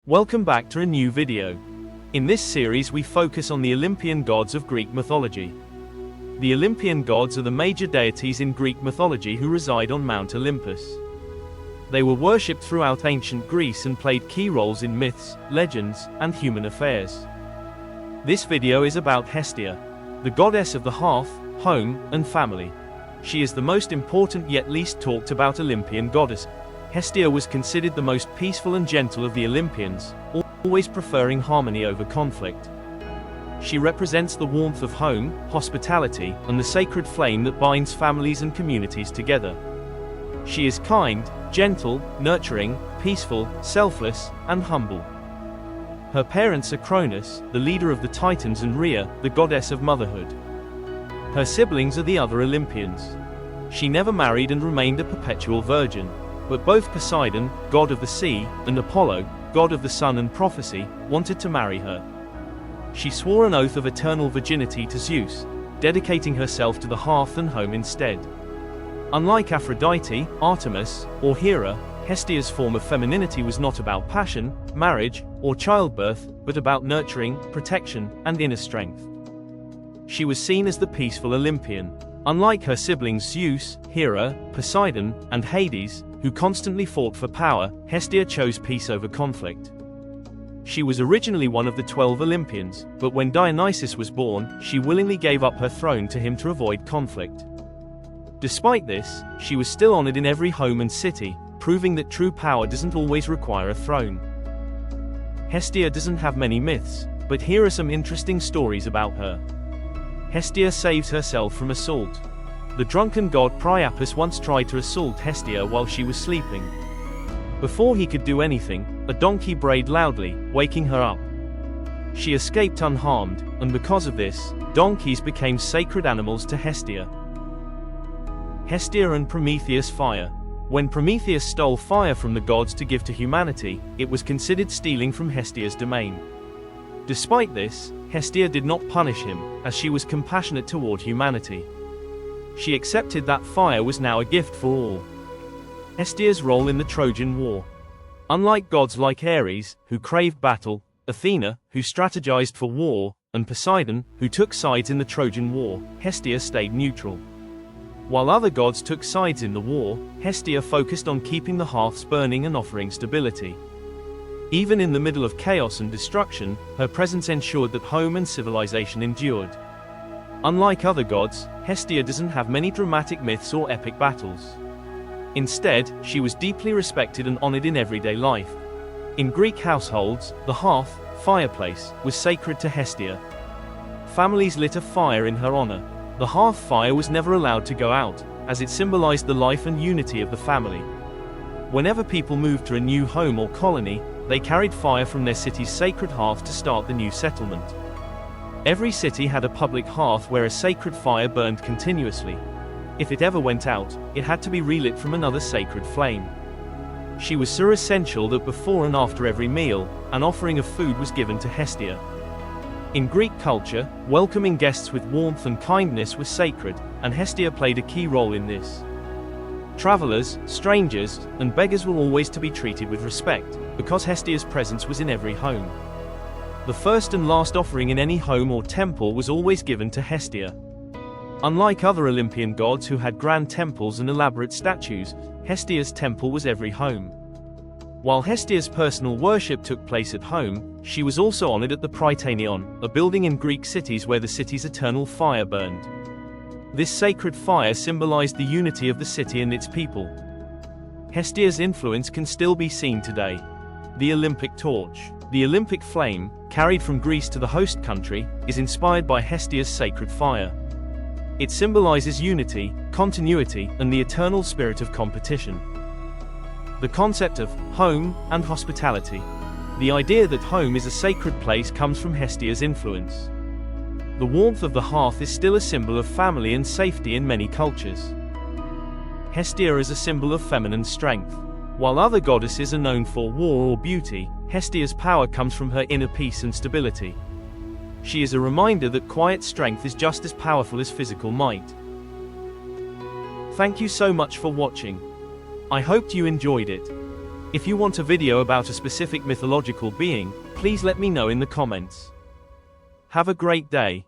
Welcome back to a new video. In this series we focus on the Olympian gods of Greek mythology. The Olympian gods are the major deities in Greek mythology who reside on Mount Olympus. They were worshipped throughout ancient Greece and played key roles in myths, legends, and human affairs. This video is about Hestia, the goddess of the hearth, home, and family. She is the most important yet least talked about Olympian goddess. Hestia was considered the most peaceful and gentle of the Olympians, always preferring harmony over conflict. She represents the warmth of home, hospitality, and the sacred flame that binds families and communities together. She is kind, gentle, nurturing, peaceful, selfless, and humble. Her parents are Cronus, the leader of the Titans, and Rhea, the goddess of motherhood. Her siblings are the other Olympians. She never married and remained a perpetual virgin. But both Poseidon, god of the sea, and Apollo, god of the sun and prophecy, wanted to marry her. She swore an oath of eternal virginity to Zeus, dedicating herself to the hearth and home instead. Unlike Aphrodite, Artemis, or Hera, Hestia's form of femininity was not about passion, marriage, or childbirth, but about nurturing, protection, and inner strength. She was seen as the peaceful Olympian. Unlike her siblings Zeus, Hera, Poseidon, and Hades, who constantly fought for power, Hestia chose peace over conflict. She was originally one of the 12 Olympians, but when Dionysus was born, she willingly gave up her throne to him to avoid conflict. Despite this, she was still honored in every home and city, proving that true power doesn't always require a throne. Hestia doesn't have many myths, but here are some interesting stories about her. Hestia saves herself from assault. The drunken god Priapus once tried to assault Hestia while she was sleeping. Before he could do anything, a donkey brayed loudly, waking her up. She escaped unharmed, and because of this, donkeys became sacred animals to Hestia. Hestia and Prometheus fire. When Prometheus stole fire from the gods to give to humanity, it was considered stealing from Hestia's domain. Despite this, Hestia did not punish him, as she was compassionate toward humanity. She accepted that fire was now a gift for all. Hestia's role in the Trojan War. Unlike gods like Ares, who craved battle, Athena, who strategized for war, and Poseidon, who took sides in the Trojan War, Hestia stayed neutral. While other gods took sides in the war, Hestia focused on keeping the hearths burning and offering stability. Even in the middle of chaos and destruction, her presence ensured that home and civilization endured. Unlike other gods, Hestia doesn't have many dramatic myths or epic battles. Instead, she was deeply respected and honored in everyday life. In Greek households, the hearth, fireplace, was sacred to Hestia. Families lit a fire in her honor. The hearth fire was never allowed to go out, as it symbolized the life and unity of the family. Whenever people moved to a new home or colony, they carried fire from their city's sacred hearth to start the new settlement. Every city had a public hearth where a sacred fire burned continuously. If it ever went out, it had to be relit from another sacred flame. She was so essential that before and after every meal, an offering of food was given to Hestia. In Greek culture, welcoming guests with warmth and kindness was sacred, and Hestia played a key role in this. Travelers, strangers, and beggars were always to be treated with respect, because Hestia's presence was in every home. The first and last offering in any home or temple was always given to Hestia. Unlike other Olympian gods who had grand temples and elaborate statues, Hestia's temple was every home. While Hestia's personal worship took place at home, she was also honored at the Prytaneon, a building in Greek cities where the city's eternal fire burned. This sacred fire symbolized the unity of the city and its people. Hestia's influence can still be seen today. The Olympic torch. The Olympic flame, carried from Greece to the host country, is inspired by Hestia's sacred fire. It symbolizes unity, continuity, and the eternal spirit of competition. The concept of home and hospitality. The idea that home is a sacred place comes from Hestia's influence. The warmth of the hearth is still a symbol of family and safety in many cultures. Hestia is a symbol of feminine strength. While other goddesses are known for war or beauty, Hestia's power comes from her inner peace and stability. She is a reminder that quiet strength is just as powerful as physical might. Thank you so much for watching. I hoped you enjoyed it. If you want a video about a specific mythological being, please let me know in the comments. Have a great day.